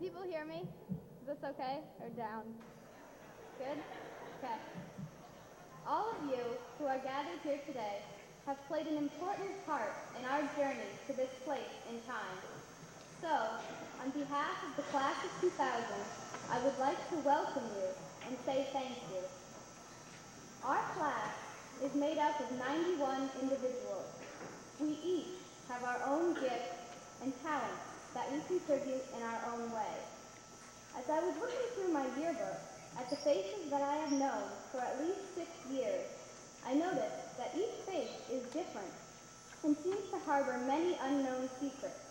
people hear me? Is this okay? Or down? Good? Okay. All of you who are gathered here today have played an important part in our journey to this place in time. So, on behalf of the class of 2000, I would like to welcome you and say thank you. Our class is made up of 91 individuals. We each have our own gifts and talents that we contribute in our own way. As I was looking through my yearbook at the faces that I have known for at least 6 years, I noticed that each face is different and seems to harbor many unknown secrets.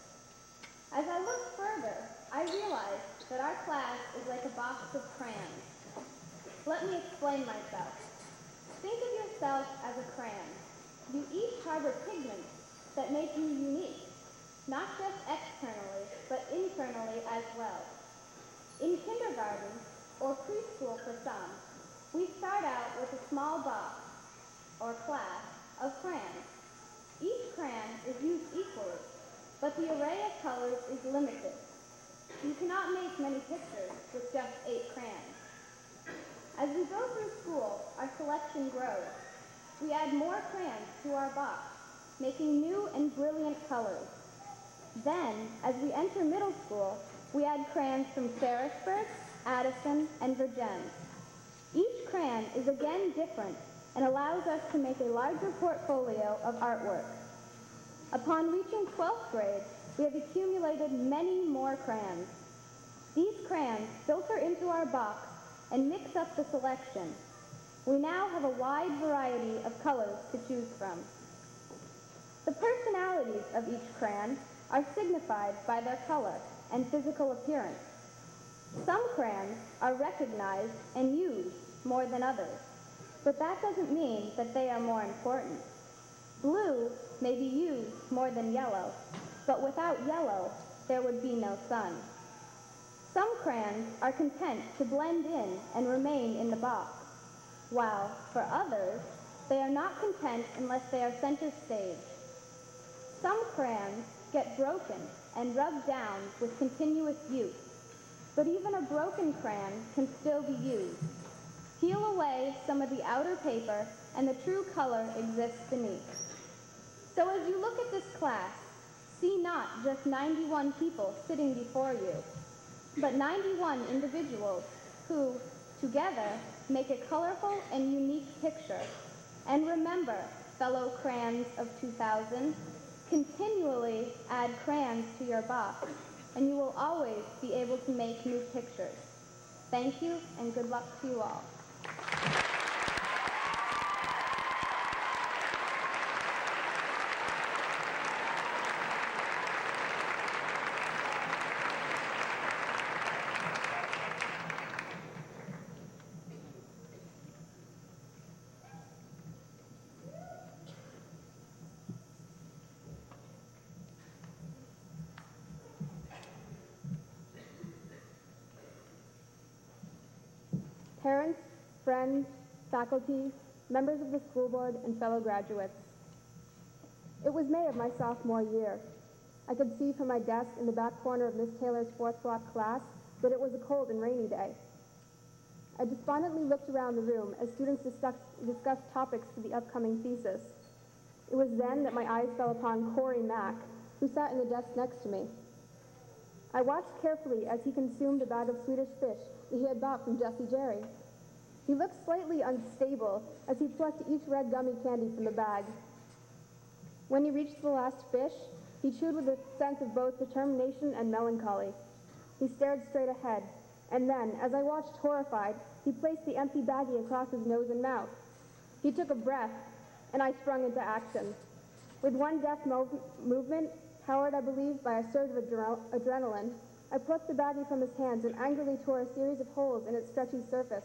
As I looked further, I realized that our class is like a box of crayons. Let me explain myself. Think of yourself as a crayon. You each harbor pigments that make you unique, not just externally, but internally as well. In kindergarten, or preschool for some, we start out with a small box, or class, of crayons. Each crayon is used equally, but the array of colors is limited. You cannot make many pictures with just 8 crayons. As we go through school, our selection grows. We add more crayons to our box, making new and brilliant colors. Then, as we enter middle school, we add crayons from Ferrisburgh, Addison, and Vergennes. Each crayon is again different and allows us to make a larger portfolio of artwork. Upon reaching 12th grade, we have accumulated many more crayons. These crayons filter into our box and mix up the selection. We now have a wide variety of colors to choose from. The personalities of each crayon are signified by their color and physical appearance. Some crayons are recognized and used more than others, but that doesn't mean that they are more important. Blue may be used more than yellow, but without yellow, there would be no sun. Some crayons are content to blend in and remain in the box, while for others, they are not content unless they are center stage. Some crayons get broken and rubbed down with continuous use, but even a broken crayon can still be used. Peel away some of the outer paper and the true color exists beneath. So as you look at this class, see not just 91 people sitting before you, but 91 individuals who, together, make a colorful and unique picture. And remember, fellow crayons of 2000, continually add crayons to your box, and you will always be able to make new pictures. Thank you, and good luck to you all. Parents, friends, faculty, members of the school board, and fellow graduates. It was May of my sophomore year. I could see from my desk in the back corner of Miss Taylor's 4th block class that it was a cold and rainy day. I despondently looked around the room as students discussed topics for the upcoming thesis. It was then that my eyes fell upon Corey Mack, who sat in the desk next to me. I watched carefully as he consumed a bag of Swedish fish that he had bought from Jessie Jerry. He looked slightly unstable as he plucked each red gummy candy from the bag. When he reached the last fish, he chewed with a sense of both determination and melancholy. He stared straight ahead, and then, as I watched horrified, he placed the empty baggie across his nose and mouth. He took a breath, and I sprung into action. With one deft movement, powered, I believe, by a surge of adrenaline, I plucked the baggie from his hands and angrily tore a series of holes in its stretchy surface.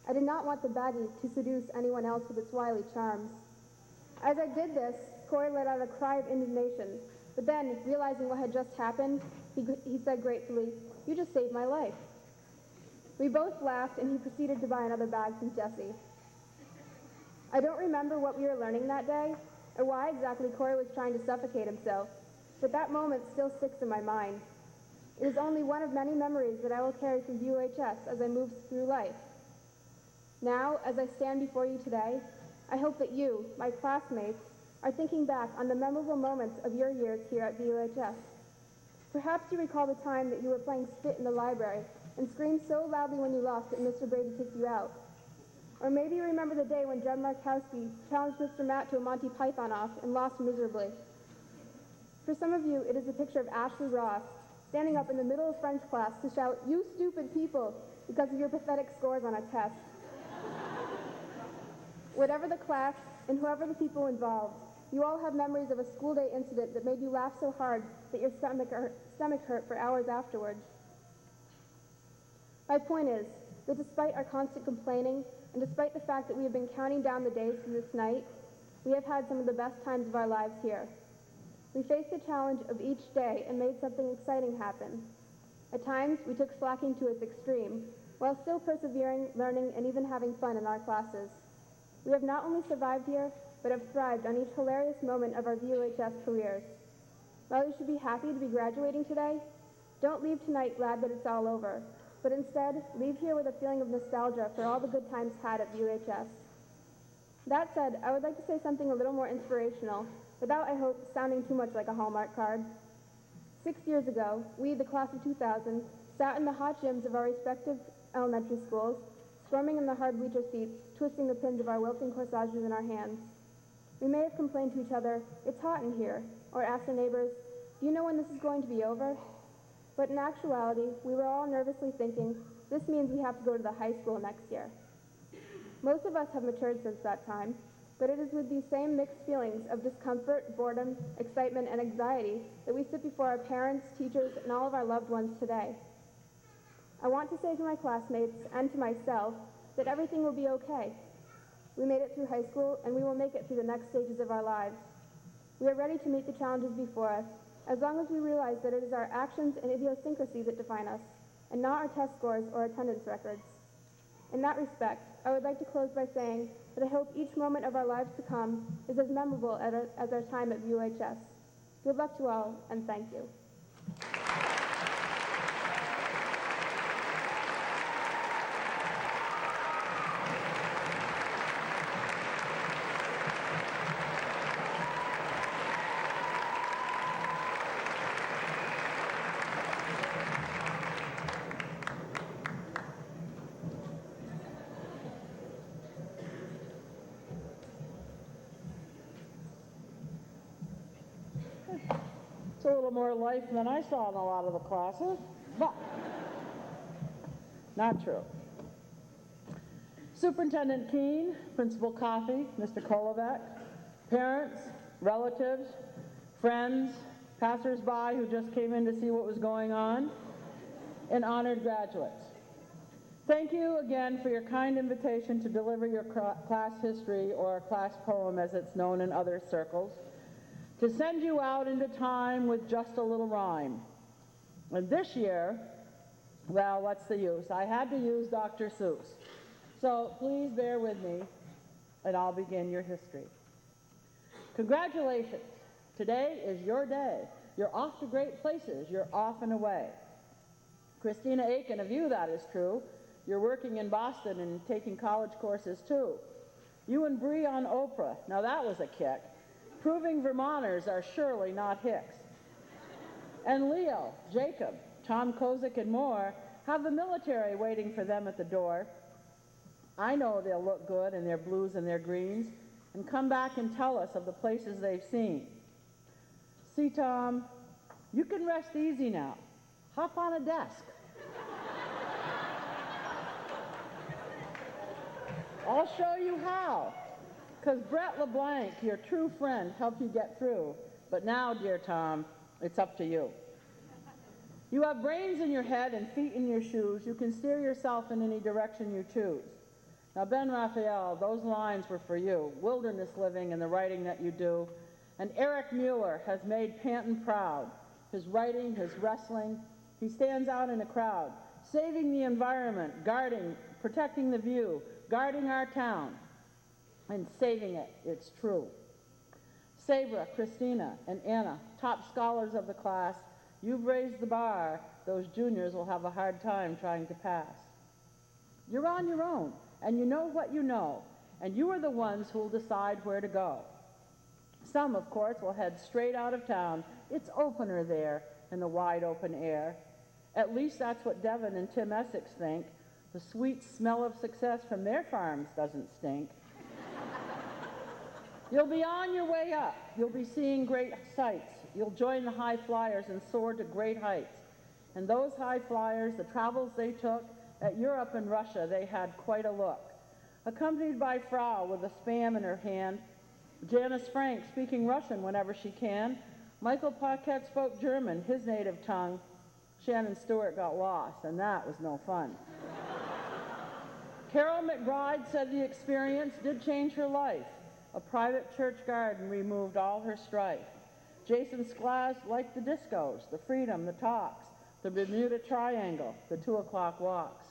I did not want the baggie to seduce anyone else with its wily charms. As I did this, Corey let out a cry of indignation, but then, realizing what had just happened, he said gratefully, "You just saved my life." We both laughed, and he proceeded to buy another bag from Jessie. I don't remember what we were learning that day, or why exactly Corey was trying to suffocate himself, but that moment still sticks in my mind. It is only one of many memories that I will carry from VUHS as I move through life. Now, as I stand before you today, I hope that you, my classmates, are thinking back on the memorable moments of your years here at VUHS. Perhaps you recall the time that you were playing spit in the library and screamed so loudly when you lost that Mr. Brady kicked you out. Or maybe you remember the day when Jeb Markowski challenged Mr. Matt to a Monty Python off and lost miserably. For some of you, it is a picture of Ashley Ross standing up in the middle of French class to shout, "You stupid people," because of your pathetic scores on a test. Whatever the class and whoever the people involved, you all have memories of a school day incident that made you laugh so hard that your stomach hurt for hours afterwards. My point is that despite our constant complaining, and despite the fact that we have been counting down the days to this night, we have had some of the best times of our lives here. We faced the challenge of each day and made something exciting happen. At times, we took slacking to its extreme, while still persevering, learning, and even having fun in our classes. We have not only survived here, but have thrived on each hilarious moment of our VUHS careers. While you should be happy to be graduating today, don't leave tonight glad that it's all over, but instead, leave here with a feeling of nostalgia for all the good times had at VUHS. That said, I would like to say something a little more inspirational, without, I hope, sounding too much like a Hallmark card. 6 years ago, we, the class of 2000, sat in the hot gyms of our respective elementary schools, squirming in the hard bleacher seats, twisting the pins of our wilting corsages in our hands. We may have complained to each other, "It's hot in here," or asked our neighbors, "Do you know when this is going to be over?" But in actuality, we were all nervously thinking, "This means we have to go to the high school next year." Most of us have matured since that time, but it is with these same mixed feelings of discomfort, boredom, excitement, and anxiety that we sit before our parents, teachers, and all of our loved ones today. I want to say to my classmates and to myself that everything will be okay. We made it through high school, and we will make it through the next stages of our lives. We are ready to meet the challenges before us, as long as we realize that it is our actions and idiosyncrasies that define us, and not our test scores or attendance records. In that respect, I would like to close by saying that I hope each moment of our lives to come is as memorable as our time at VUHS. Good luck to all, and thank you. A little more life than I saw in a lot of the classes, but not true. Superintendent Keene, Principal Coffey, Mr. Kolovec, parents, relatives, friends, passers-by who just came in to see what was going on, and honored graduates. Thank you again for your kind invitation to deliver your class history, or class poem as it's known in other circles, to send you out into time with just a little rhyme. And this year, well, what's the use? I had to use Dr. Seuss. So please bear with me, and I'll begin your history. Congratulations. Today is your day. You're off to great places. You're off and away. Christina Aiken, of you, that is true. You're working in Boston and taking college courses, too. You and Bree on Oprah. Now that was a kick. Proving Vermonters are surely not Hicks. And Leo, Jacob, Tom Kozik, and more have the military waiting for them at the door. I know they'll look good in their blues and their greens and come back and tell us of the places they've seen. See, Tom, you can rest easy now. Hop on a desk. I'll show you how. Because Brett LeBlanc, your true friend, helped you get through. But now, dear Tom, it's up to you. You have brains in your head and feet in your shoes. You can steer yourself in any direction you choose. Now, Ben Raphael, those lines were for you. Wilderness living and the writing that you do. And Eric Mueller has made Panton proud. His writing, his wrestling, he stands out in a crowd, saving the environment, guarding, protecting the view, guarding our town. And saving it, it's true. Sabra, Christina, and Anna, top scholars of the class, You've raised the bar. Those juniors will have a hard time trying to pass. You're on your own, and you know what you know, and you are the ones who'll decide where to go. Some, of course, will head straight out of town. It's opener there in the wide open air. At least that's what Devin and Tim Essex think. The sweet smell of success from their farms doesn't stink. You'll be on your way up. You'll be seeing great sights. You'll join the high flyers and soar to great heights. And those high flyers, the travels they took, at Europe and Russia, they had quite a look. Accompanied by Frau with a Spam in her hand, Janice Frank speaking Russian whenever she can, Michael Paquette spoke German, his native tongue. Shannon Stewart got lost, and that was no fun. Carol McBride said the experience did change her life. A private church garden removed all her strife. Jason Sklas liked the discos, the freedom, the talks, the Bermuda Triangle, the 2 o'clock walks.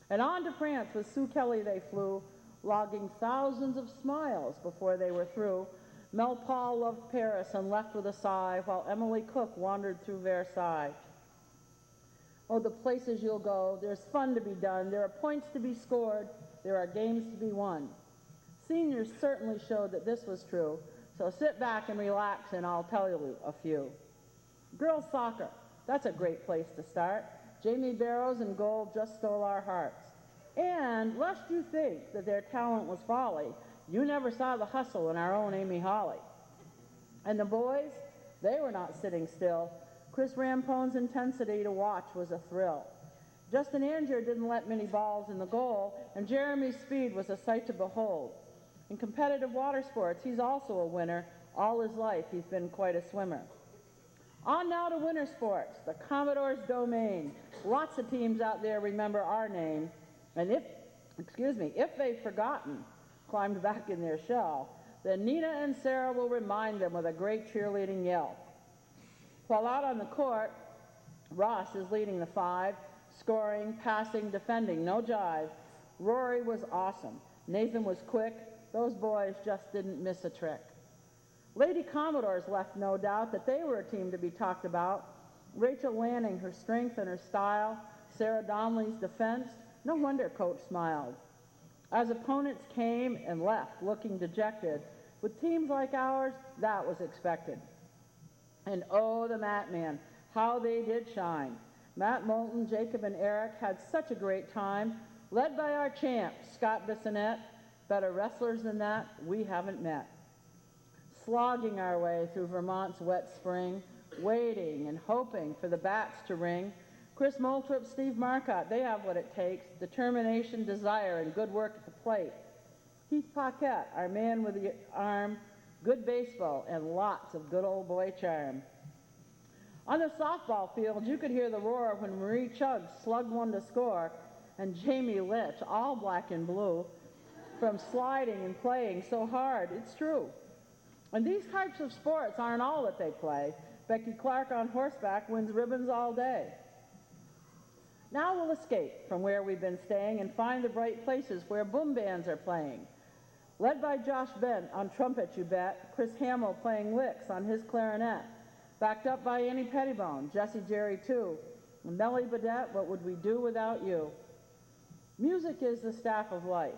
And on to France with Sue Kelly they flew, logging thousands of smiles before they were through. Mel Paul loved Paris and left with a sigh, while Emily Cook wandered through Versailles. Oh, the places you'll go, there's fun to be done, there are points to be scored, there are games to be won. Seniors certainly showed that this was true, so sit back and relax and I'll tell you a few. Girls soccer, that's a great place to start. Jamie Barrows in goal just stole our hearts. And lest you think that their talent was folly, you never saw the hustle in our own Amy Hawley. And the boys, they were not sitting still. Chris Rampone's intensity to watch was a thrill. Justin Angier didn't let many balls in the goal, and Jeremy's speed was a sight to behold. In competitive water sports, he's also a winner. All his life, he's been quite a swimmer. On now to winter sports, the Commodore's domain. Lots of teams out there remember our name. And if they've forgotten, climbed back in their shell, then Nina and Sarah will remind them with a great cheerleading yell. While out on the court, Ross is leading the 5, scoring, passing, defending, no jive. Rory was awesome. Nathan was quick. Those boys just didn't miss a trick. Lady Commodores left no doubt that they were a team to be talked about. Rachel Lanning, her strength and her style. Sarah Donnelly's defense. No wonder Coach smiled. As opponents came and left looking dejected, with teams like ours, that was expected. And oh, the Mat Man, how they did shine. Matt Moulton, Jacob, and Eric had such a great time, led by our champ, Scott Bissonette. Better wrestlers than that, we haven't met. Slogging our way through Vermont's wet spring, waiting and hoping for the bats to ring. Chris Moulthrop, Steve Marcotte, they have what it takes, determination, desire, and good work at the plate. Keith Paquette, our man with the arm, good baseball, and lots of good old boy charm. On the softball field, you could hear the roar when Marie Chugg slugged one to score, and Jamie Litch, all black and blue, from sliding and playing so hard, it's true. And these types of sports aren't all that they play. Becky Clark on horseback wins ribbons all day. Now we'll escape from where we've been staying and find the bright places where boom bands are playing. Led by Josh Bent on trumpet, you bet, Chris Hamill playing licks on his clarinet, backed up by Annie Pettibone, Jesse Jerry too, and Melly Badette, what would we do without you? Music is the staff of life.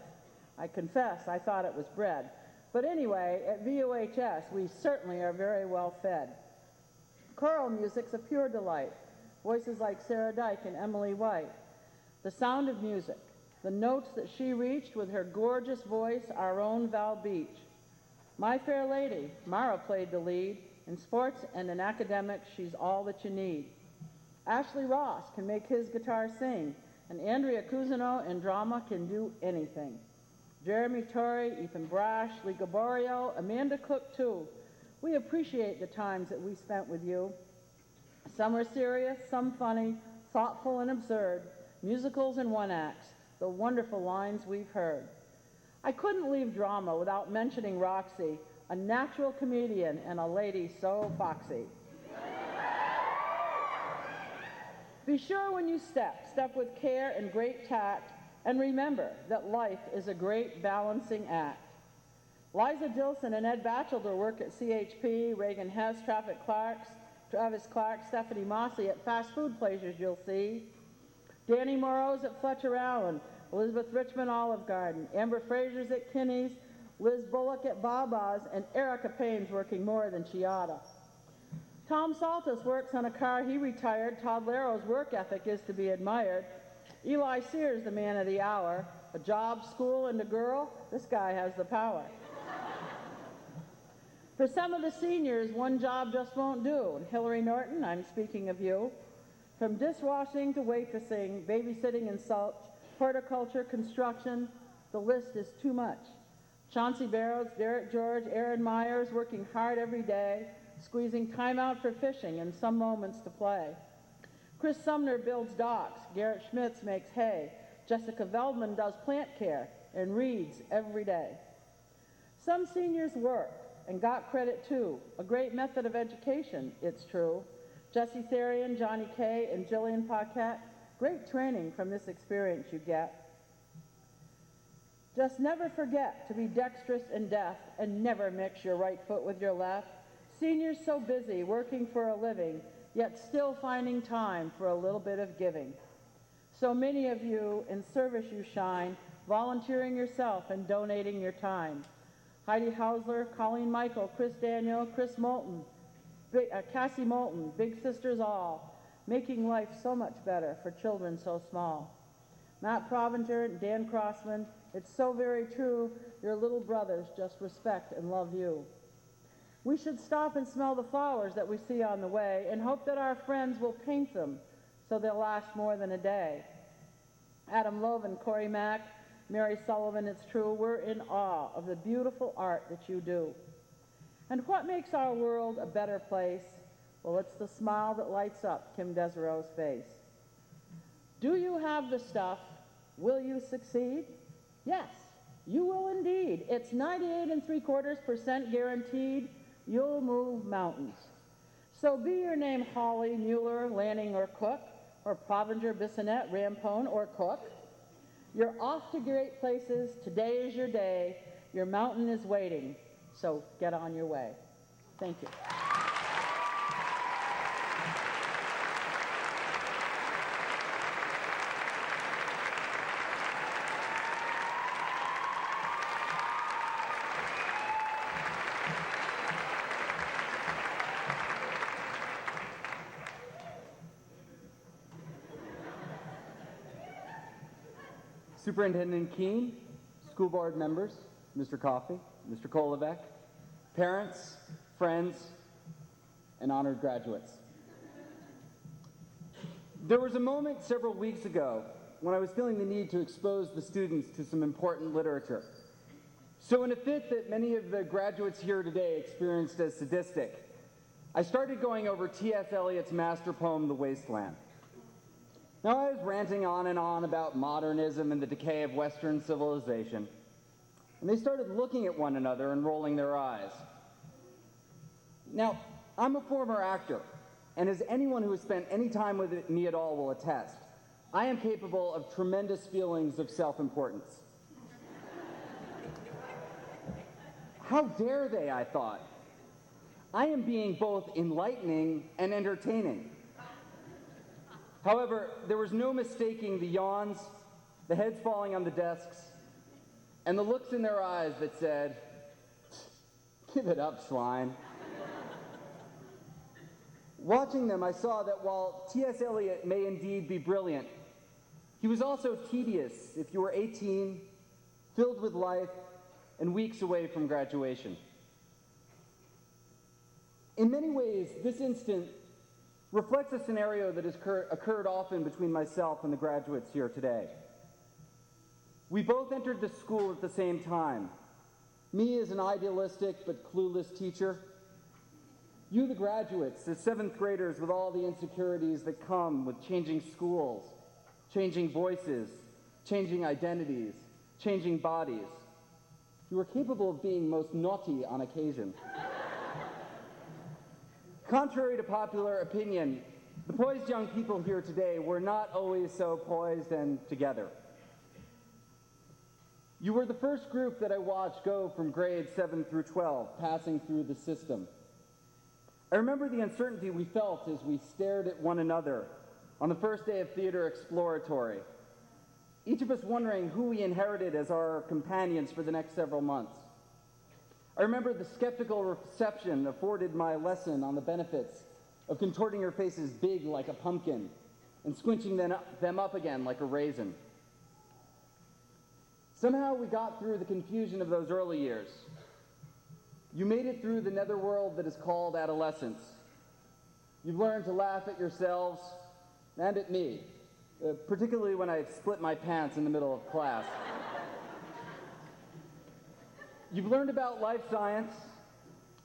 I confess I thought it was bread. But anyway, at VUHS, we certainly are very well fed. Choral music's a pure delight. Voices like Sarah Dyke and Emily White. The sound of music, the notes that she reached with her gorgeous voice, our own Val Beach. My Fair Lady, Mara played the lead. In sports and in academics, she's all that you need. Ashley Ross can make his guitar sing, and Andrea Cousineau in drama can do anything. Jeremy Torrey, Ethan Brash, Lee Gaborio, Amanda Cook too. We appreciate the times that we spent with you. Some were serious, some funny, thoughtful and absurd, musicals and one-acts, the wonderful lines we've heard. I couldn't leave drama without mentioning Roxy, a natural comedian and a lady so foxy. Be sure when you step with care and great tact, and remember that life is a great balancing act. Liza Dilson and Ed Batchelder work at CHP, Reagan Hess, Traffic Clarks, Travis Clark, Stephanie Mossy at fast food places you'll see. Danny Morrow's at Fletcher Allen, Elizabeth Richmond Olive Garden, Amber Fraser's at Kinney's, Liz Bullock at Baba's, and Erica Payne's working more than she oughta. Tom Saltus works on a car he retired. Todd Laro's work ethic is to be admired. Eli Sears, the man of the hour. A job, school, and a girl, this guy has the power. For some of the seniors, one job just won't do. And Hillary Norton, I'm speaking of you. From dishwashing to waitressing, babysitting and such, horticulture, construction, the list is too much. Chauncey Barrows, Derek George, Aaron Myers working hard every day, squeezing time out for fishing and some moments to play. Chris Sumner builds docks, Garrett Schmitz makes hay, Jessica Veldman does plant care and reads every day. Some seniors work and got credit too, a great method of education, it's true. Jesse Therian, Johnny Kay, and Jillian Paquette, great training from this experience you get. Just never forget to be dexterous and deft and never mix your right foot with your left. Seniors so busy working for a living, yet still finding time for a little bit of giving. So many of you in service you shine, volunteering yourself and donating your time. Heidi Hausler, Colleen Michael, Chris Daniel, Chris Moulton, Cassie Moulton, Big Sisters all, making life so much better for children so small. Matt Provenger and Dan Crossman, it's so very true, your little brothers just respect and love you. We should stop and smell the flowers that we see on the way and hope that our friends will paint them so they'll last more than a day. Adam Loven, Corey Mack, Mary Sullivan, it's true, we're in awe of the beautiful art that you do. And what makes our world a better place? Well, it's the smile that lights up Kim Desiro's face. Do you have the stuff? Will you succeed? Yes, you will indeed. It's 98.75% guaranteed. You'll move mountains. So be your name Hawley, Mueller, Lanning, or Cook, or Provenger, Bissonette, Rampone, or Cook. You're off to great places. Today is your day. Your mountain is waiting. So get on your way. Thank you. Superintendent Keene, school board members, Mr. Coffey, Mr. Kolovec, parents, friends, and honored graduates. There was a moment several weeks ago when I was feeling the need to expose the students to some important literature. So in a fit that many of the graduates here today experienced as sadistic, I started going over T.S. Eliot's master poem, The Wasteland. Now, I was ranting on and on about modernism and the decay of Western civilization, and they started looking at one another and rolling their eyes. Now, I'm a former actor, and as anyone who has spent any time with me at all will attest, I am capable of tremendous feelings of self-importance. How dare they, I thought. I am being both enlightening and entertaining. However, there was no mistaking the yawns, the heads falling on the desks, and the looks in their eyes that said, "Give it up, swine." Watching them, I saw that while T.S. Eliot may indeed be brilliant, he was also tedious if you were 18, filled with life, and weeks away from graduation. In many ways, this instance reflects a scenario that has occurred often between myself and the graduates here today. We both entered the school at the same time. Me as an idealistic but clueless teacher. You, the graduates, as seventh graders with all the insecurities that come with changing schools, changing voices, changing identities, changing bodies. You were capable of being most naughty on occasion. Contrary to popular opinion, the poised young people here today were not always so poised and together. You were the first group that I watched go from grades 7 through 12, passing through the system. I remember the uncertainty we felt as we stared at one another on the first day of theater exploratory, each of us wondering who we inherited as our companions for the next several months. I remember the skeptical reception afforded my lesson on the benefits of contorting your faces big like a pumpkin and squinching them up again like a raisin. Somehow we got through the confusion of those early years. You made it through the netherworld that is called adolescence. You've learned to laugh at yourselves and at me, particularly when I split my pants in the middle of class. You've learned about life science,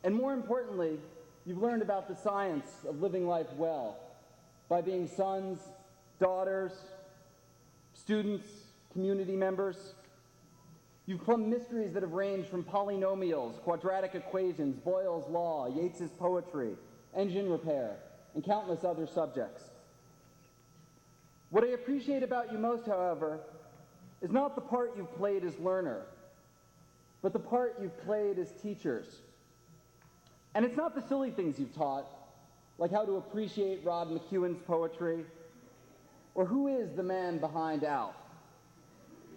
and more importantly, you've learned about the science of living life well by being sons, daughters, students, community members. You've plumbed mysteries that have ranged from polynomials, quadratic equations, Boyle's law, Yeats's poetry, engine repair, and countless other subjects. What I appreciate about you most, however, is not the part you've played as learner, but the part you've played as teachers. And it's not the silly things you've taught, like how to appreciate Rod McEwen's poetry, or who is the man behind Alf,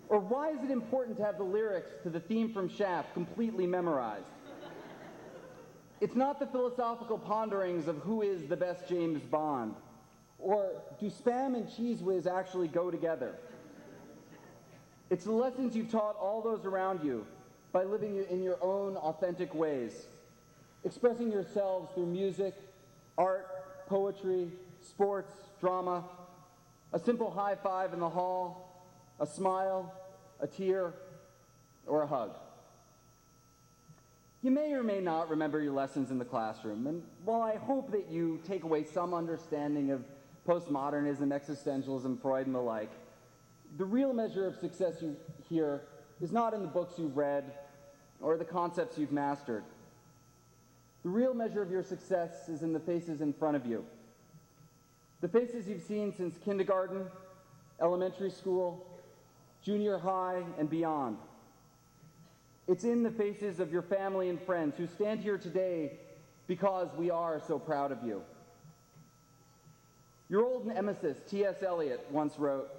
or why is it important to have the lyrics to the theme from Shaft completely memorized. It's not the philosophical ponderings of who is the best James Bond, or do Spam and Cheese Whiz actually go together. It's the lessons you've taught all those around you by living in your own authentic ways, expressing yourselves through music, art, poetry, sports, drama, a simple high five in the hall, a smile, a tear, or a hug. You may or may not remember your lessons in the classroom, and while I hope that you take away some understanding of postmodernism, existentialism, Freud, and the like, the real measure of success you hear is not in the books you've read or the concepts you've mastered. The real measure of your success is in the faces in front of you. The faces you've seen since kindergarten, elementary school, junior high, and beyond. It's in the faces of your family and friends who stand here today because we are so proud of you. Your old nemesis, T.S. Eliot, once wrote,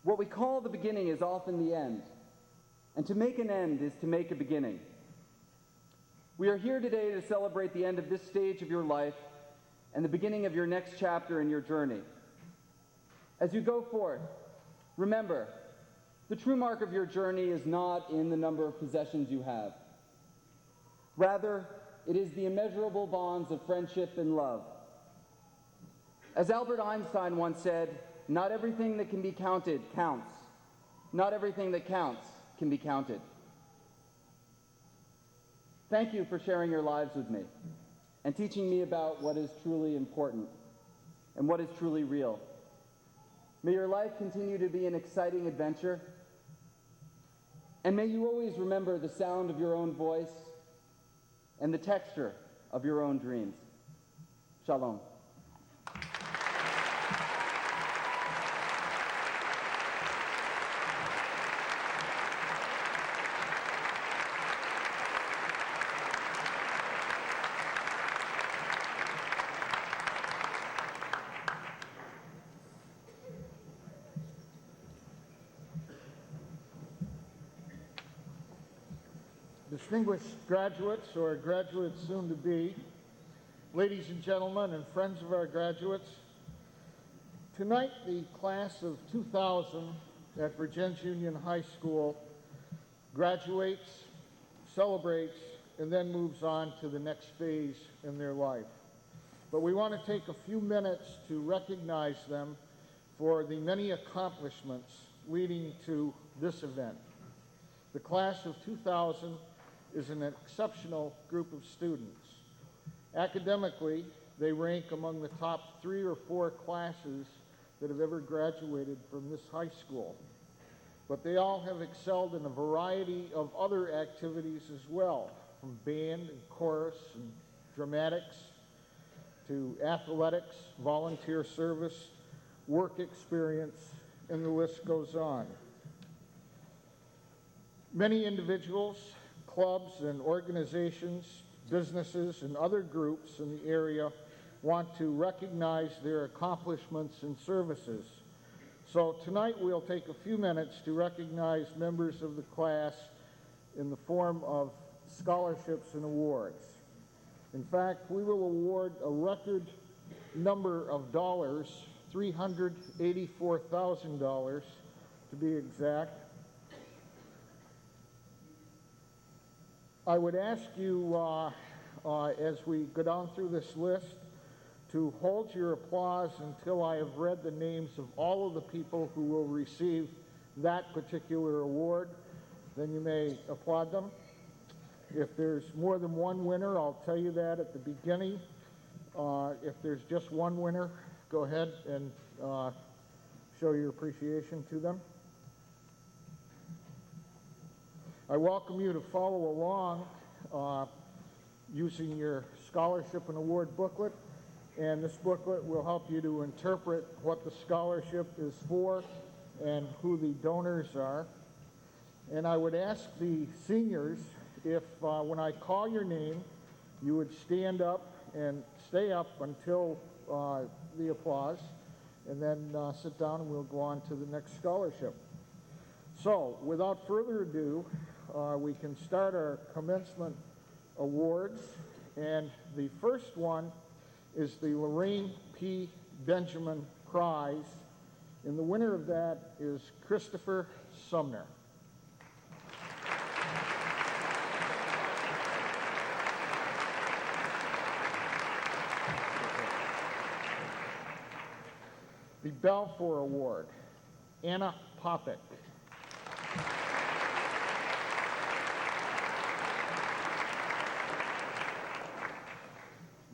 "What we call the beginning is often the end, and to make an end is to make a beginning." We are here today to celebrate the end of this stage of your life and the beginning of your next chapter in your journey. As you go forth, remember, the true mark of your journey is not in the number of possessions you have. Rather, it is the immeasurable bonds of friendship and love. As Albert Einstein once said, not everything that can be counted counts. Not everything that counts can be counted. Thank you for sharing your lives with me and teaching me about what is truly important and what is truly real. May your life continue to be an exciting adventure, and may you always remember the sound of your own voice and the texture of your own dreams. Shalom. Distinguished graduates or graduates soon to be, ladies and gentlemen and friends of our graduates, tonight the class of 2000 at Vergennes Union High School graduates, celebrates, and then moves on to the next phase in their life. But we want to take a few minutes to recognize them for the many accomplishments leading to this event. The class of 2000 is an exceptional group of students. Academically, they rank among the top 3 or 4 classes that have ever graduated from this high school. But they all have excelled in a variety of other activities as well, from band and chorus and dramatics to athletics, volunteer service, work experience, and the list goes on. Many individuals, clubs, and organizations businesses, and other groups in the area want to recognize their accomplishments and services. So tonight we'll take a few minutes to recognize members of the class in the form of scholarships and awards. In fact, we will award a record number of dollars, $384,000 to be exact. I would ask you, as we go down through this list, to hold your applause until I have read the names of all of the people who will receive that particular award. Then you may applaud them. If there's more than one winner, I'll tell you that at the beginning. If there's just one winner, go ahead and show your appreciation to them. I welcome you to follow along using your scholarship and award booklet. And this booklet will help you to interpret what the scholarship is for and who the donors are. And I would ask the seniors if when I call your name, you would stand up and stay up until the applause, and then sit down and we'll go on to the next scholarship. So without further ado, we can start our commencement awards. And the first one is the Lorraine P. Benjamin Prize, and the winner of that is Christopher Sumner. The Balfour Award, Anna Popick.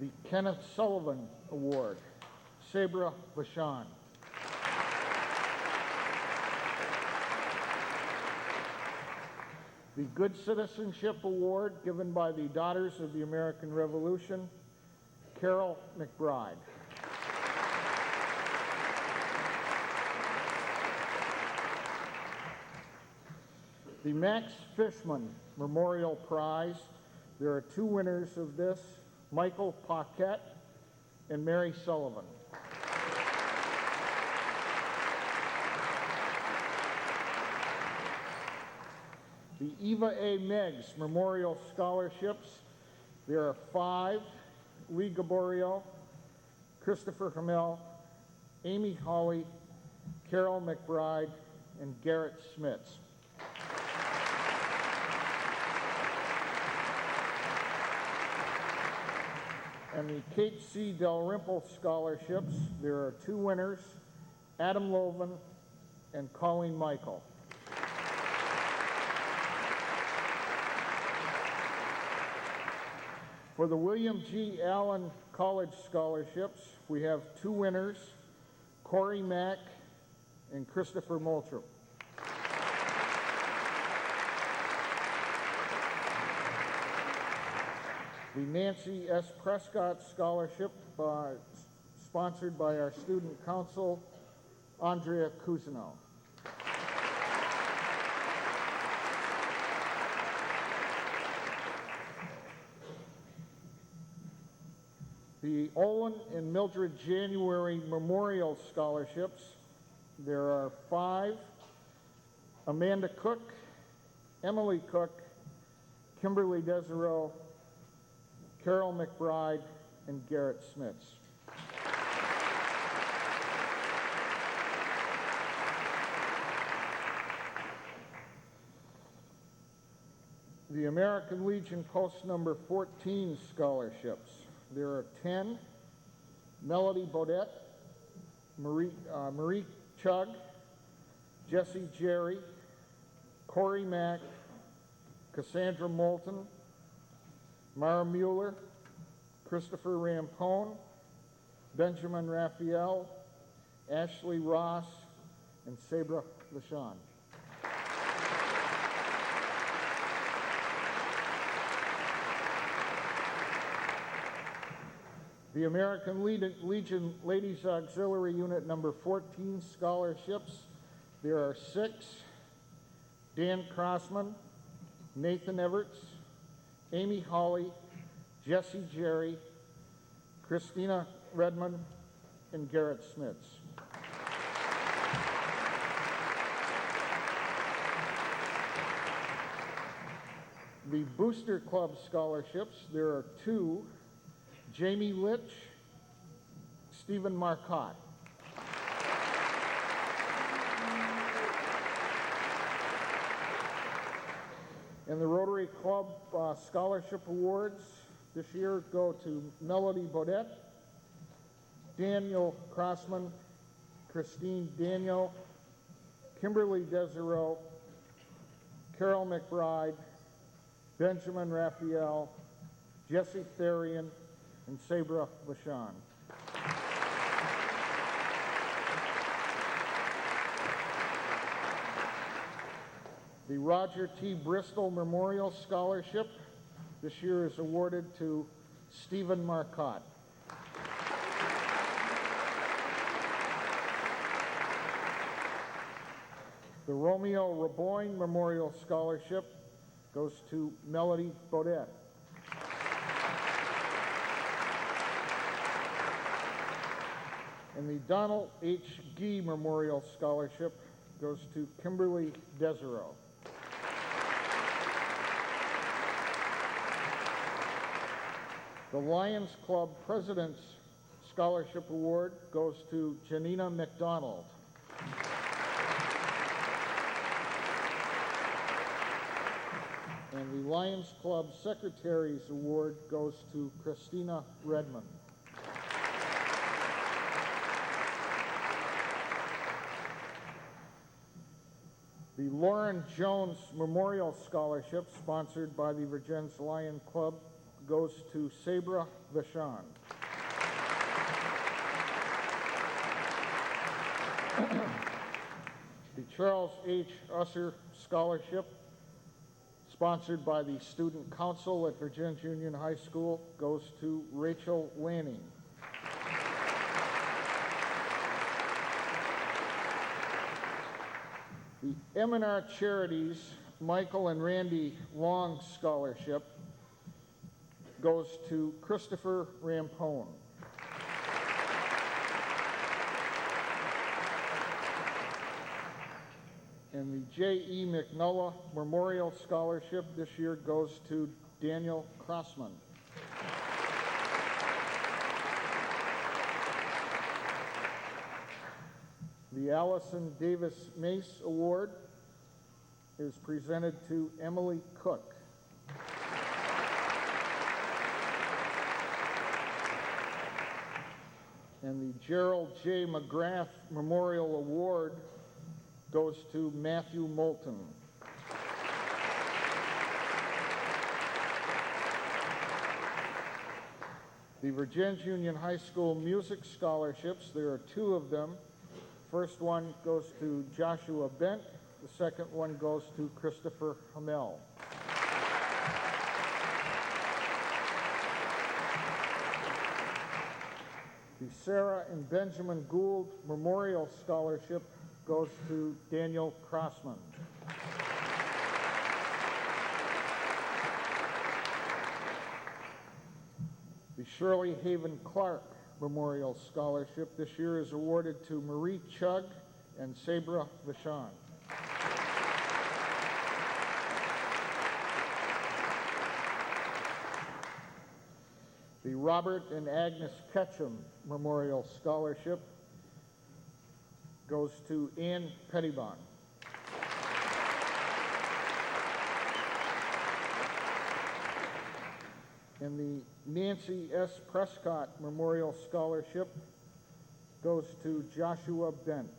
The Kenneth Sullivan Award, Sabra Vachon. The Good Citizenship Award given by the Daughters of the American Revolution, Carol McBride. The Max Fishman Memorial Prize, there are two winners of this, Michael Paquette and Mary Sullivan. The Eva A. Meigs Memorial Scholarships, there are 5, Lee Gaborio, Christopher Hamel, Amy Hawley, Carol McBride, and Garrett Smits. And the Kate C. Dalrymple Scholarships, there are 2 winners, Adam Loven and Colleen Michael. For the William G. Allen College Scholarships, we have 2 winners, Corey Mack and Christopher Moultrie. The Nancy S. Prescott Scholarship, sponsored by our student council, Andrea Cousineau. The Olin and Mildred January Memorial Scholarships, there are 5, Amanda Cook, Emily Cook, Kimberly Desereau, Carol McBride, and Garrett Smits. The American Legion Post Number 14 Scholarships. There are 10, Melody Bodette, Marie Chug, Jesse Jerry, Corey Mack, Cassandra Moulton, Mara Mueller, Christopher Rampone, Benjamin Raphael, Ashley Ross, and Sabra Vachon. The American Legion Ladies Auxiliary Unit Number 14 Scholarships. There are 6, Dan Crossman, Nathan Everts, Amy Hawley, Jesse Jerry, Christina Redmond, and Garrett Smits. The Booster Club scholarships, there are two: Jamie Litch, Stephen Marcotte. And the Rotary Club scholarship awards this year go to Melody Bodette, Daniel Crossman, Christine Daniel, Kimberly Desereau, Carol McBride, Benjamin Raphael, Jesse Therian, and Sabra Vachon. The Roger T. Bristol Memorial Scholarship this year is awarded to Stephen Marcotte. The Romeo Raboyne Memorial Scholarship goes to Melody Bodette. And the Donald H. Gee Memorial Scholarship goes to Kimberly Desereau. The Lions Club President's Scholarship Award goes to Janina McDonald. And the Lions Club Secretary's Award goes to Christina Redmond. The Lauren Jones Memorial Scholarship, sponsored by the Vergennes Lion Club, goes to Sabra Vachon. The Charles H. Usser Scholarship, sponsored by the Student Council at Vergennes Union High School, goes to Rachel Lanning. The M&R Charities Michael and Randy Long Scholarship goes to Christopher Rampone. And the J.E. McNullah Memorial Scholarship this year goes to Daniel Crossman. The Allison Davis Mace Award is presented to Emily Cook. And the Gerald J. McGrath Memorial Award goes to Matthew Moulton. The Vergennes Union High School Music Scholarships, there are two of them. First one goes to Joshua Bent. The second one goes to Christopher Hamel. The Sarah and Benjamin Gould Memorial Scholarship goes to Daniel Crossman. The Shirley Haven Clark Memorial Scholarship this year is awarded to Marie Chugg and Sabra Vachon. The Robert and Agnes Ketchum Memorial Scholarship goes to Ann Pettibon. And the Nancy S. Prescott Memorial Scholarship goes to Joshua Bent.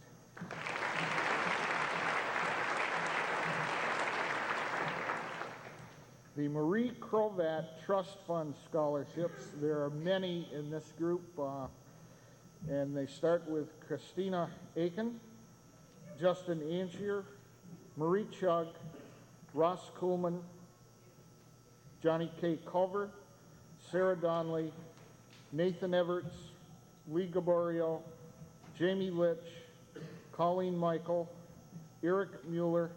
The Marie Crovat Trust Fund Scholarships, there are many in this group, and they start with Christina Aiken, Justin Angier, Marie Chugg, Ross Kuhlman, Johnny K. Culver, Sarah Donnelly, Nathan Everts, Lee Gaborio, Jamie Litch, Colleen Michael, Eric Mueller,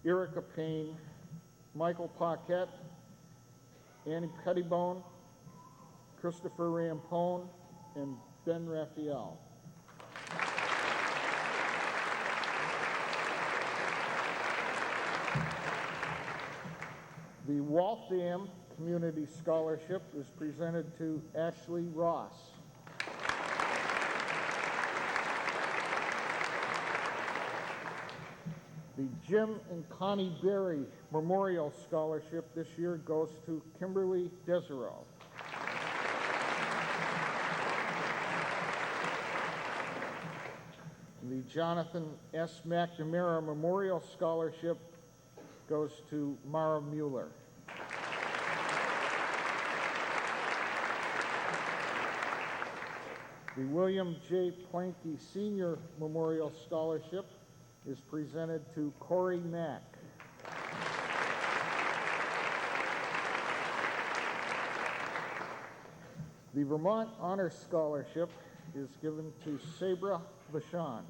Erica Payne, Michael Paquette, Annie Pettibone, Christopher Rampone, and Ben Raphael. The Waltham Community Scholarship is presented to Ashley Ross. The Jim and Connie Berry Memorial Scholarship this year goes to Kimberly Desereau. The Jonathan S. McNamara Memorial Scholarship goes to Mara Mueller. The William J. Planky Senior Memorial Scholarship is presented to Corey Mack. The Vermont Honor Scholarship is given to Sabra Vachon.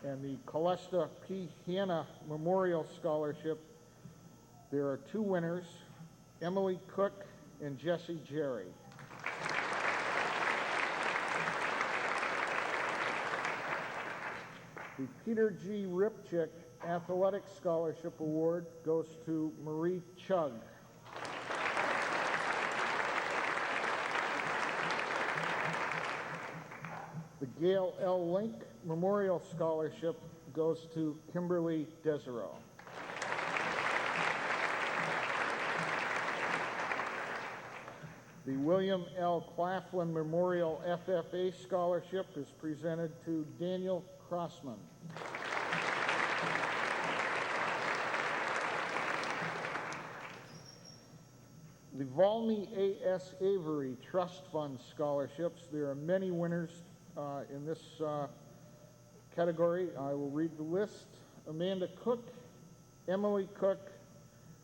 And the Calesta P. Hanna Memorial Scholarship, there are two winners, Emily Cook and Jesse Jerry. The Peter G. Ripchick Athletic Scholarship Award goes to Marie Chug. The Gail L. Link Memorial Scholarship goes to Kimberly Desereau. The William L. Claflin Memorial FFA Scholarship is presented to Daniel Crossman. The Volney A.S. Avery Trust Fund Scholarships, there are many winners in this category. I will read the list. Amanda Cook, Emily Cook,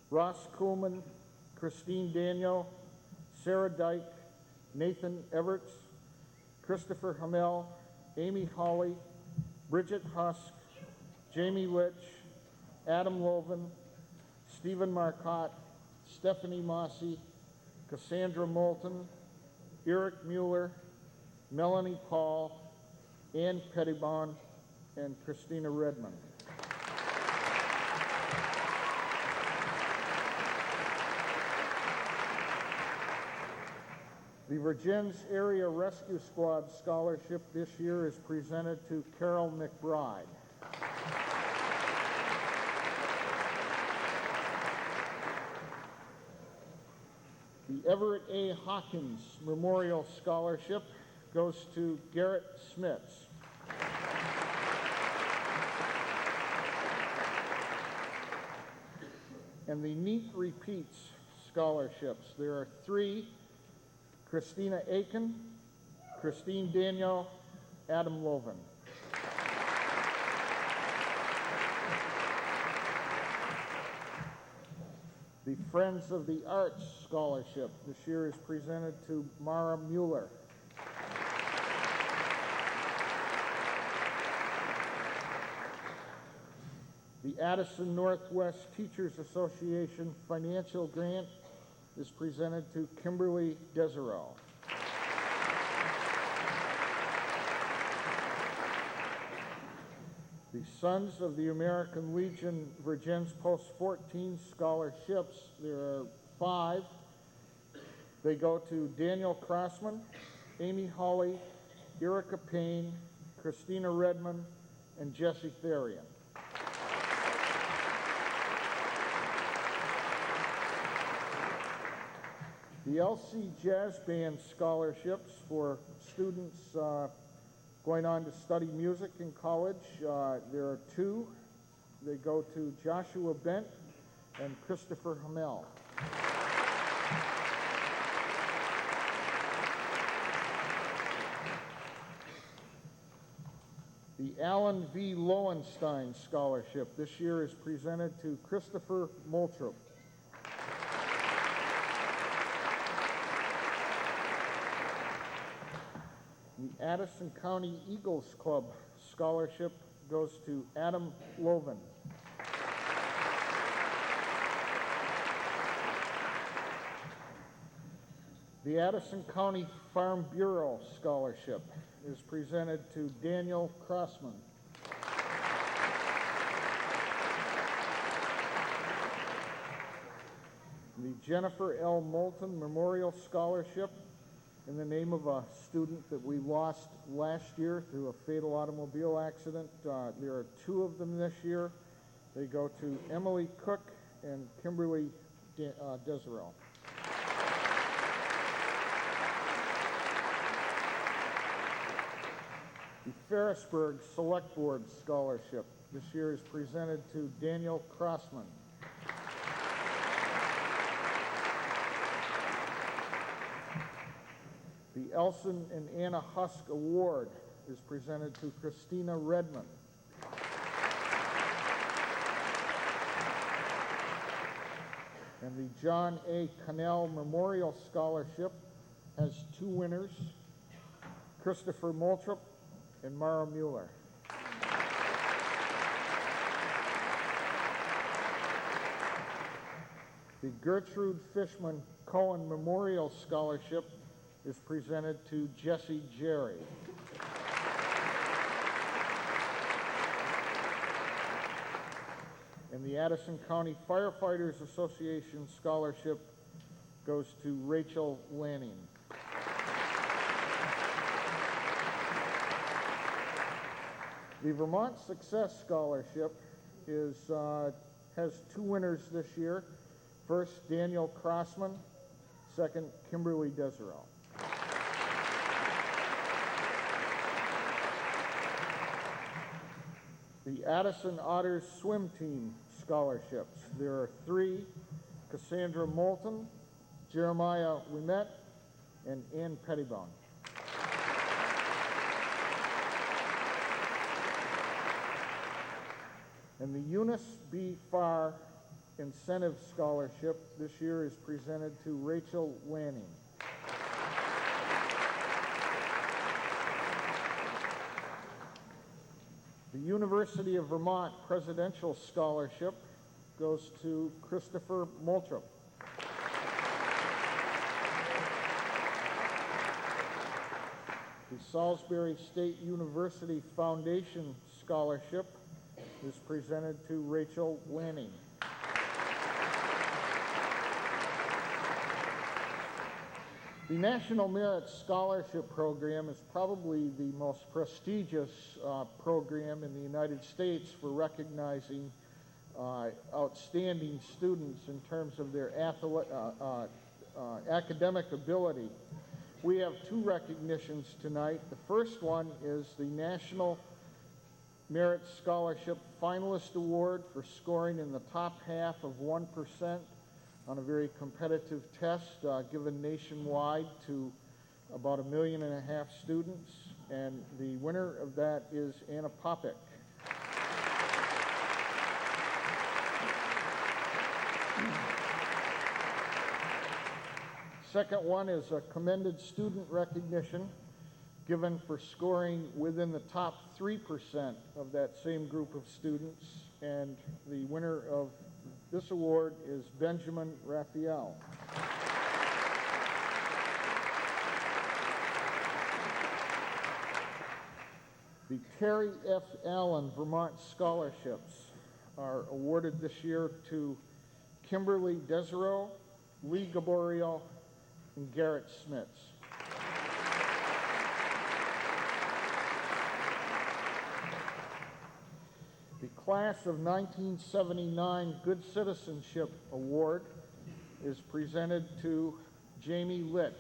Ross Kuhlman, Christine Daniel, Sarah Dyke, Nathan Everts, Christopher Hamel, Amy Hawley, Bridget Husk, Jamie Litch, Adam Loven, Stephen Marcotte, Stephanie Mossy, Cassandra Moulton, Eric Mueller, Melanie Paul, Ann Pettibon, and Christina Redmond. The Vergennes Area Rescue Squad Scholarship this year is presented to Carol McBride. The Everett A. Hawkins Memorial Scholarship goes to Garrett Smits. And the Neat Repeats Scholarships, there are three: Christina Aiken, Christine Daniel, Adam Loven. The Friends of the Arts Scholarship this year is presented to Mara Mueller. The Addison Northwest Teachers Association Financial Grant is presented to Kimberly Desereau. The Sons of the American Legion Vergennes Post 14 Scholarships, there are 5. They go to Daniel Crossman, Amy Hawley, Erica Payne, Christina Redmond, and Jesse Therian. The LC Jazz Band Scholarships for students going on to study music in college, there are 2. They go to Joshua Bent and Christopher Hamel. The Alan V. Lowenstein Scholarship this year is presented to Christopher Moultrup. The Addison County Eagles Club Scholarship goes to Adam Loven. The Addison County Farm Bureau Scholarship is presented to Daniel Crossman. The Jennifer L. Moulton Memorial Scholarship in the name of a student that we lost last year through a fatal automobile accident. There are two of them this year. They go to Emily Cook and Kimberly Desereau. The Ferrisburg Select Board Scholarship this year is presented to Daniel Crossman. The Elson and Anna Husk Award is presented to Christina Redmond. And the John A. Cannell Memorial Scholarship has two winners, Christopher Moultrup and Mara Mueller. The Gertrude Fishman Cohen Memorial Scholarship is presented to Jesse Jerry. And the Addison County Firefighters Association Scholarship goes to Rachel Lanning. The Vermont Success Scholarship has two winners this year. First, Daniel Crossman. Second, Kimberly Desereau. The Addison Otters Swim Team Scholarships. There are three: Cassandra Moulton, Jeremiah Wimet, and Ann Pettibone. And the Eunice B. Farr Incentive Scholarship this year is presented to Rachel Lanning. The University of Vermont Presidential Scholarship goes to Christopher Moultrup. The Salisbury State University Foundation Scholarship is presented to Rachel Lanning. The National Merit Scholarship Program is probably the most prestigious program in the United States for recognizing outstanding students in terms of their academic ability. We have two recognitions tonight. The first one is the National Merit Scholarship Finalist Award for scoring in the top half of 1% on a very competitive test given nationwide to about 1.5 million students. And the winner of that is Anna Popik. Second one is a commended student recognition given for scoring within the top 3% of that same group of students. And the winner of this award is Benjamin Raphael. The Terry F. Allen Vermont Scholarships are awarded this year to Kimberly Desereau, Lee Gaborio, and Garrett Smits. The Class of 1979 Good Citizenship Award is presented to Jamie Litch.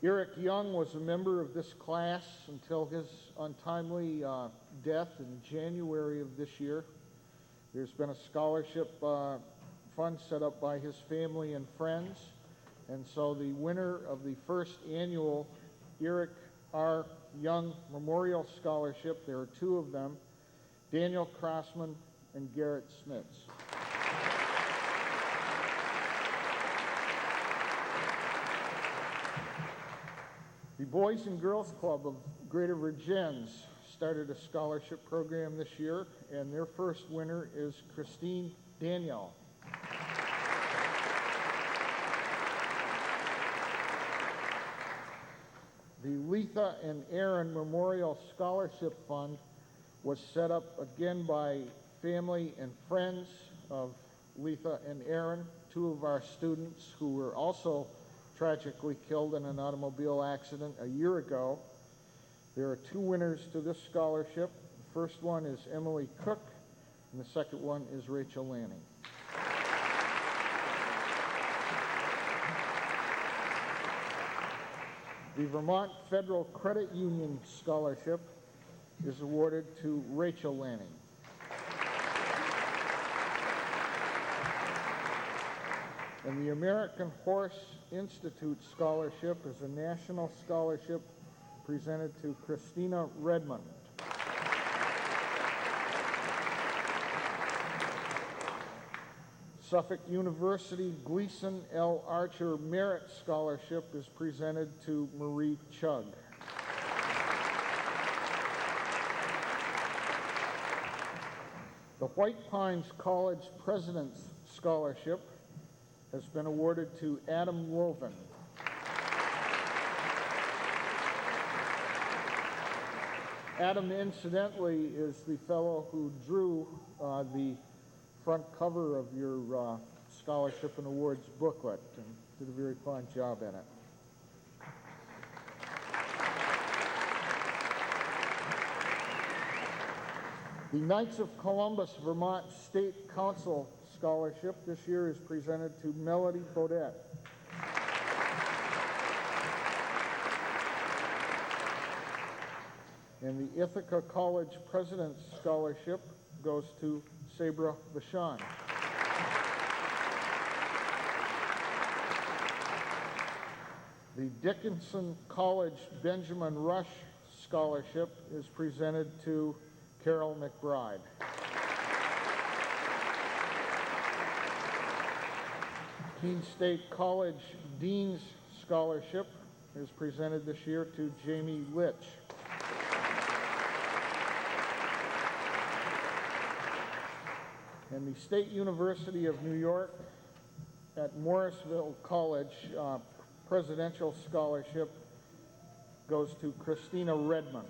Eric Young was a member of this class until his untimely death in January of this year. There's been a scholarship fund set up by his family and friends. And so the winner of the first annual Eric R. Young Memorial Scholarship, there are two of them, Daniel Crossman and Garrett Smits. The Boys and Girls Club of Greater Vergennes started a scholarship program this year, and their first winner is Christine Daniel. The Letha and Aaron Memorial Scholarship Fund was set up again by family and friends of Letha and Aaron, two of our students who were also tragically killed in an automobile accident a year ago. There are two winners to this scholarship. The first one is Emily Cook, and the second one is Rachel Lanning. The Vermont Federal Credit Union Scholarship is awarded to Rachel Lanning. And the American Horse Institute Scholarship is a national scholarship presented to Christina Redmond. Suffolk University Gleason L. Archer Merit Scholarship is presented to Marie Chugg. The White Pines College President's Scholarship has been awarded to Adam Loven. Adam, incidentally, is the fellow who drew the front cover of your scholarship and awards booklet and did a very fine job in it. The Knights of Columbus Vermont State Council Scholarship this year is presented to Melody Bodette. And the Ithaca College President's Scholarship goes to Sabra Vachon. The Dickinson College Benjamin Rush Scholarship is presented to Carol McBride. Keene State College Dean's Scholarship is presented this year to Jamie Litch. And the State University of New York at Morrisville College Presidential Scholarship goes to Christina Redmond.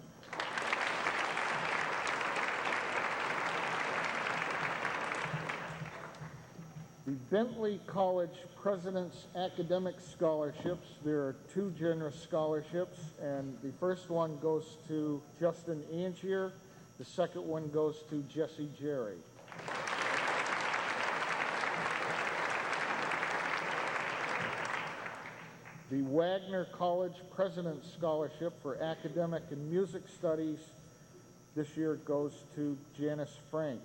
The Bentley College President's Academic Scholarships, there are two generous scholarships, and the first one goes to Justin Angier, the second one goes to Jesse Jerry. The Wagner College President's Scholarship for Academic and Music Studies this year goes to Janice Frank.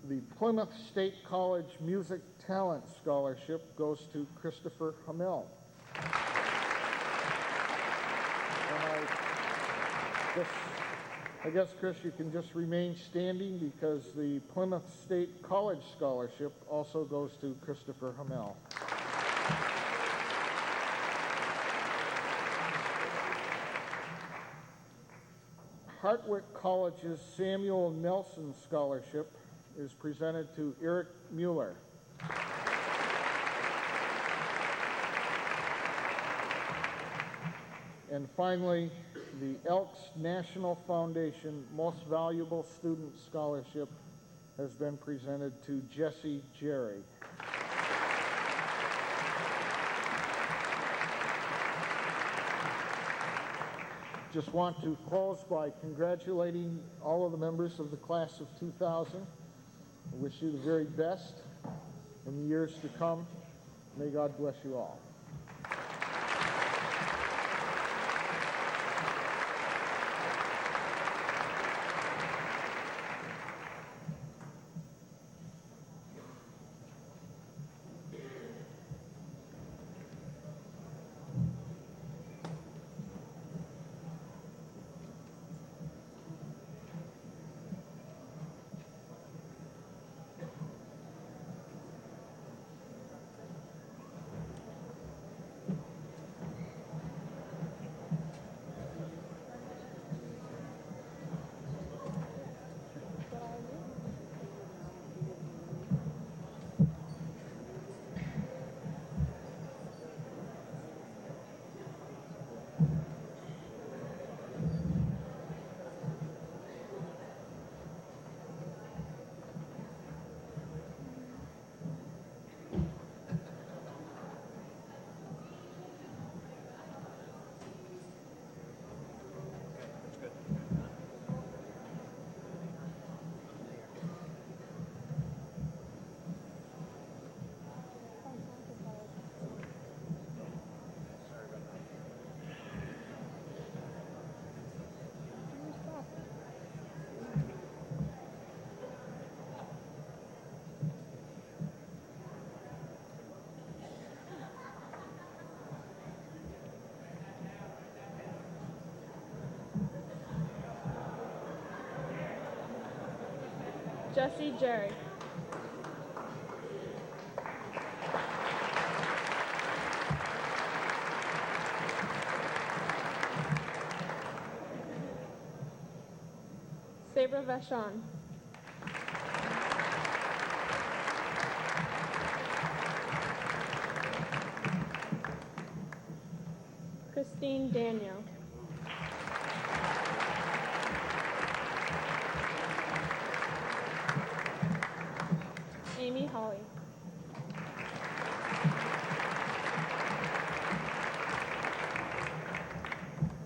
The Plymouth State College Music Talent Scholarship goes to Christopher Hamel. I guess, Chris, you can just remain standing because the Plymouth State College Scholarship also goes to Christopher Hamel. Hartwick College's Samuel Nelson Scholarship is presented to Eric Mueller. And finally, the Elks National Foundation Most Valuable Student Scholarship has been presented to Jesse Jerry. Just want to close by congratulating all of the members of the class of 2000. I wish you the very best in the years to come. May God bless you all. Jesse Jerry. Sabra Vachon. Christine Daniel. Amy Holly.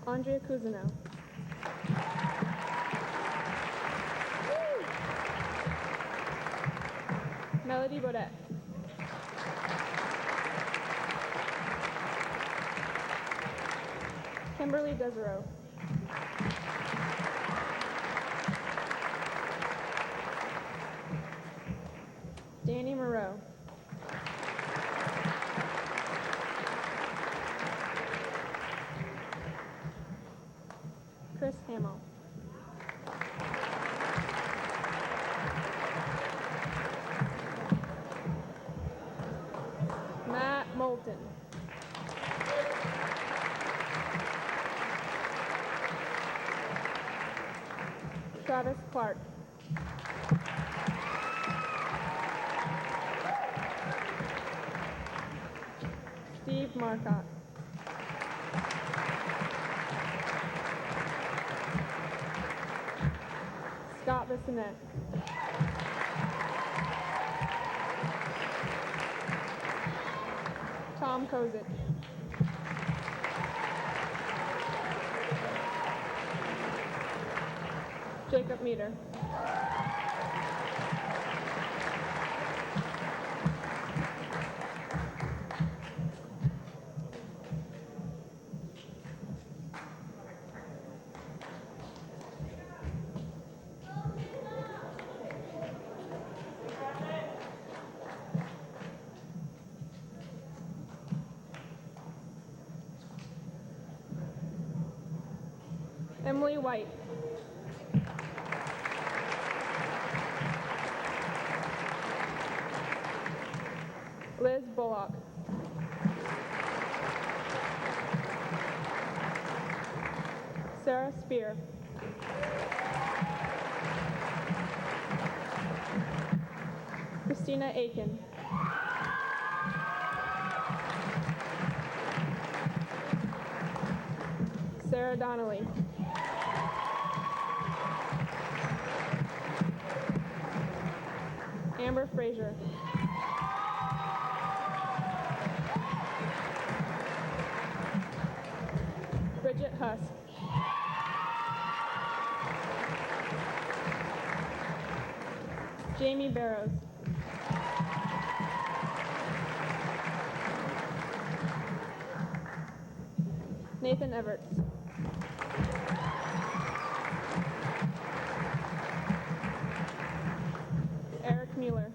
Andrea Cousineau. Melody Baudet. Kimberly Desereau. Danny Moreau. Chris Hamill. Matt Moulton. Travis Clark. Steve Marcotte. Scott Bissonette. Tom Kozik. Jacob Meter. Emily White. Liz Bullock. Sarah Spear. Christina Aiken. Sarah Donnelly. Amber Frazier. Bridget Husk. Jamie Barrows. Nathan Everts. Eric Mueller.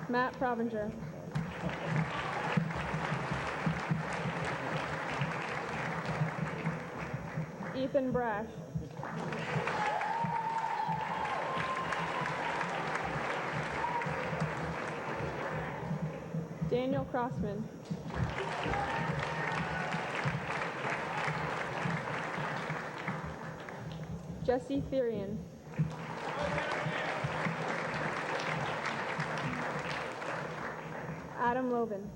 Matt Provinger. Ethan Brash. Daniel Crossman. Jesse Therian. Adam Loven.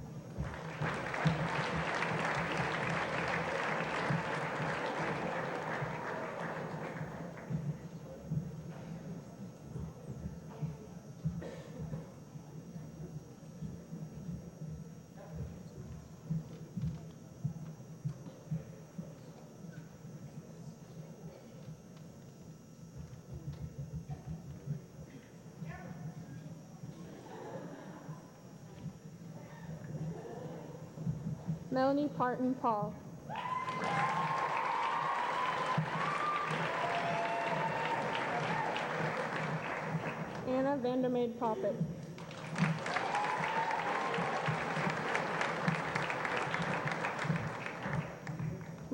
Melanie Parton Paul. Anna Vandermeid Poppet.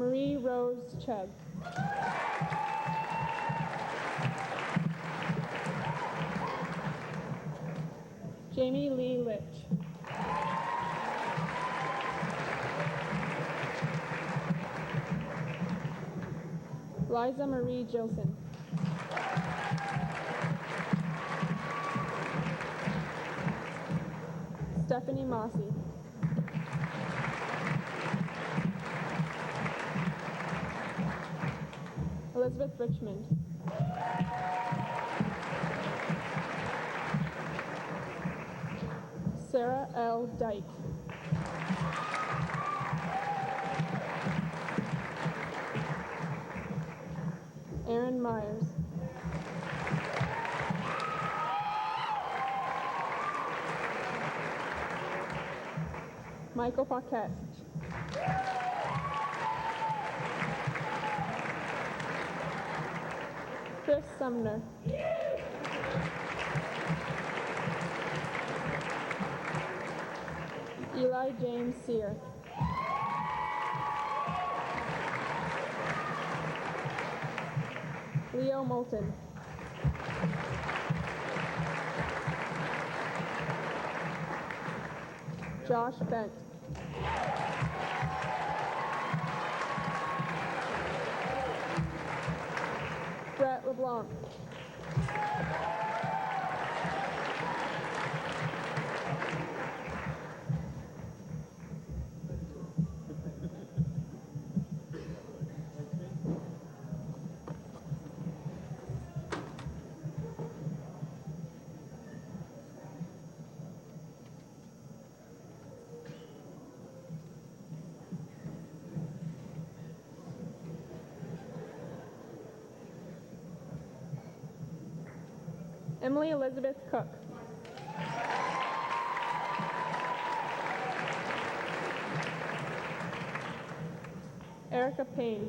Marie Rose Chubb. Jamie Lee Litch. Liza Marie Gilson. Stephanie Mossy. Elizabeth Richmond. Sarah L. Dyke. Aaron Myers. Michael Paquette. Chris Sumner. Eli James Sear. Leo Moulton. Josh Bent. Brett LeBlanc. Emily Elizabeth Cook. Erica Payne.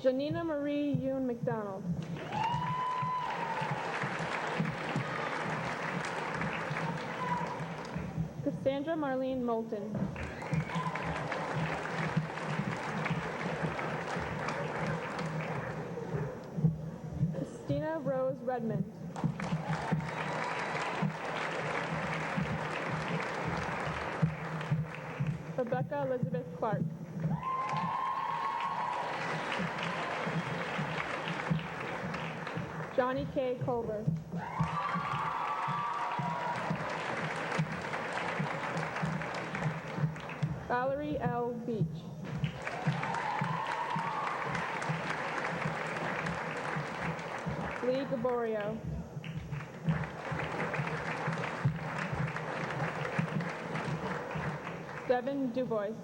Janina Marie Yoon McDonald. Cassandra Marlene Moulton. Christina Rose Redmond. Rebecca Elizabeth Clark. Johnny K. Culver. Valerie L. Beach. Lee Gaborio. Devin Dubois.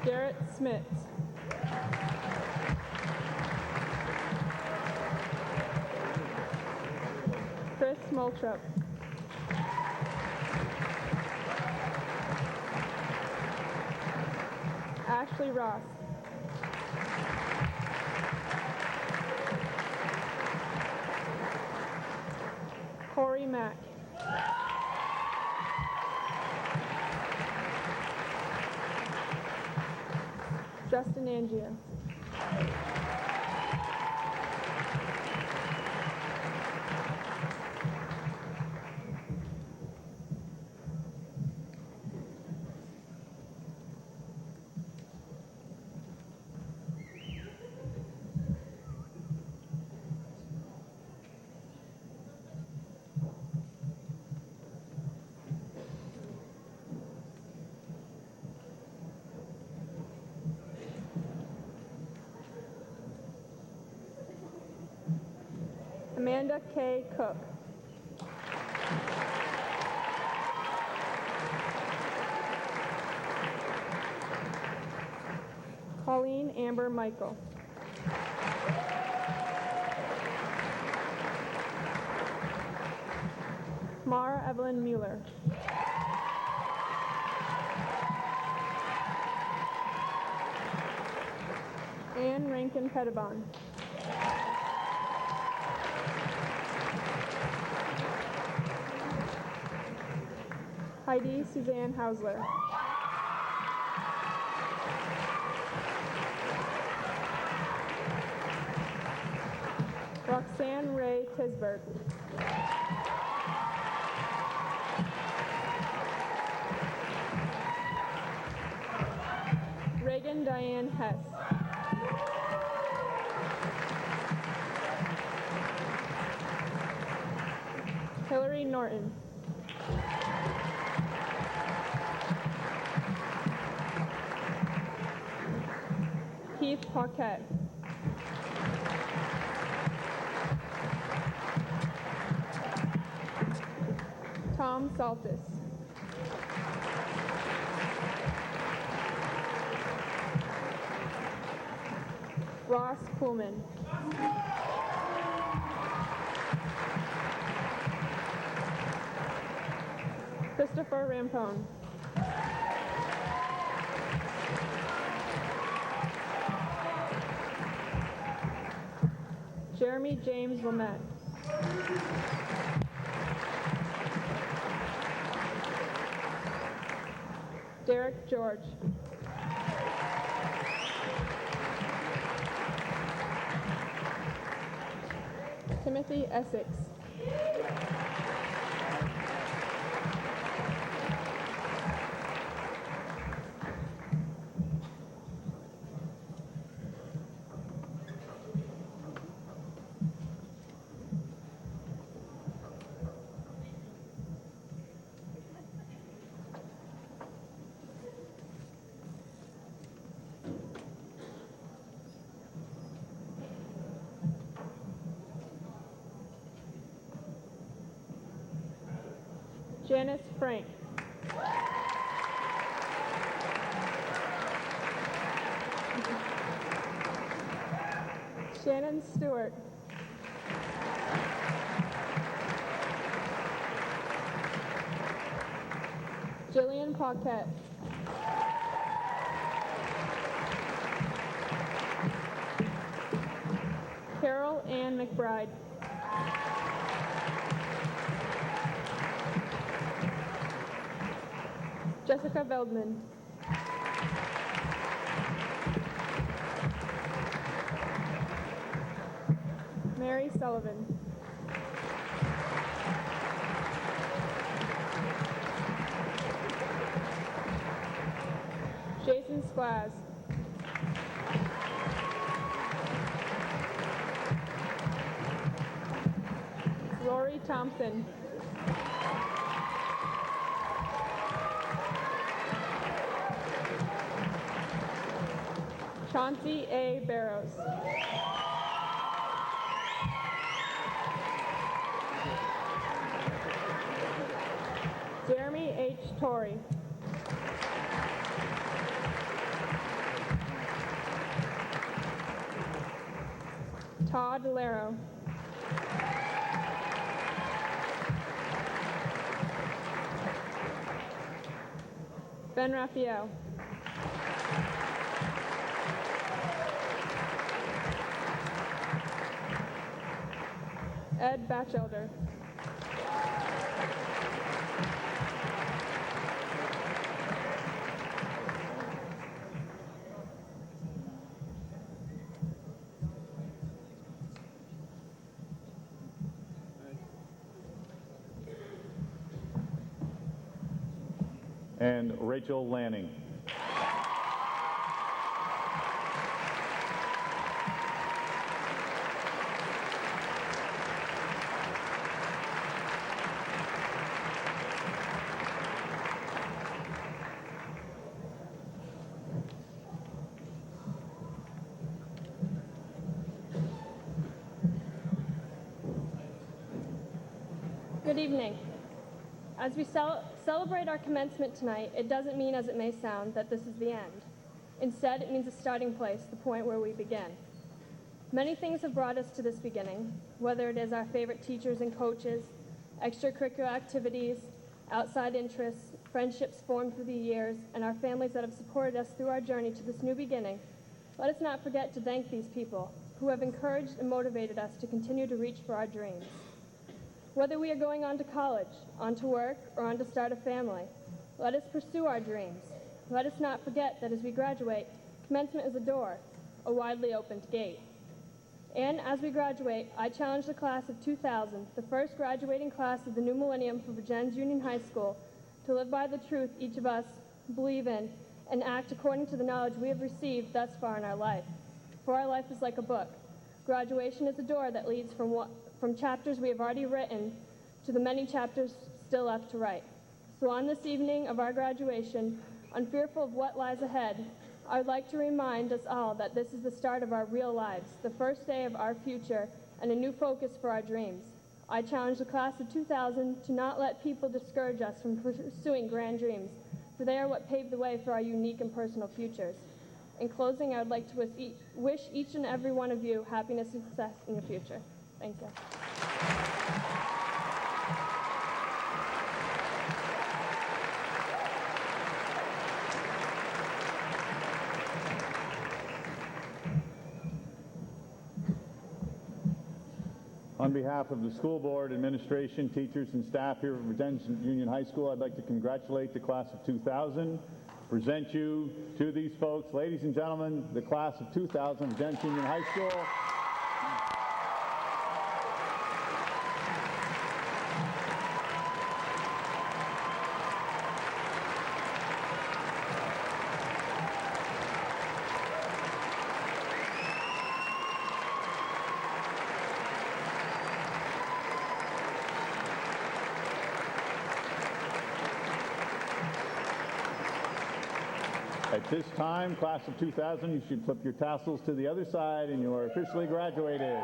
Garrett Smith. Chris Moltrup. Ashley Ross. Corey Mack. Justin Angier. Amanda K. Cook. Colleen Amber Michael. Mara Evelyn Mueller. Anne Rankin Pettibon. Heidi Suzanne Hausler. Roxanne Ray Tisberg. Reagan Diane Hess. Hillary Norton. Keith Paquette. Tom Saltis. Ross Kuhlman. Christopher Rampone. Jeremy James Lamette. Derek George. Timothy Essex. Janice Frank. Shannon Stewart. Jillian Paquette. Carol Ann McBride. Jessica Veldman. Mary Sullivan. Jason Sklaz. Rory Thompson. Chauncey A. Barrows. Jeremy H. Torrey. Todd Laro. Ben Raphael. Ed Batchelder. And Rachel Lanning. Good evening. As we celebrate our commencement tonight, it doesn't mean, as it may sound, that this is the end. Instead, it means a starting place, the point where we begin. Many things have brought us to this beginning, whether it is our favorite teachers and coaches, extracurricular activities, outside interests, friendships formed through the years, and our families that have supported us through our journey to this new beginning. Let us not forget to thank these people who have encouraged and motivated us to continue to reach for our dreams. Whether we are going on to college, on to work, or on to start a family, let us pursue our dreams. Let us not forget that as we graduate, commencement is a door, a widely opened gate. And as we graduate, I challenge the class of 2000, the first graduating class of the new millennium for Vergennes Union High School, to live by the truth each of us believe in and act according to the knowledge we have received thus far in our life. For our life is like a book. Graduation is a door that leads from chapters we have already written to the many chapters still left to write. So on this evening of our graduation, unfearful of what lies ahead, I would like to remind us all that this is the start of our real lives, the first day of our future, and a new focus for our dreams. I challenge the class of 2000 to not let people discourage us from pursuing grand dreams, for they are what pave the way for our unique and personal futures. In closing, I would like to wish each and every one of you happiness and success in your future. Thank you. On behalf of the school board, administration, teachers, and staff here at Vergennes Union High School, I'd like to congratulate the class of 2000, present you to these folks. Ladies and gentlemen, the class of 2000, Vergennes Union High School. At this time, class of 2000, you should flip your tassels to the other side and you are officially graduated.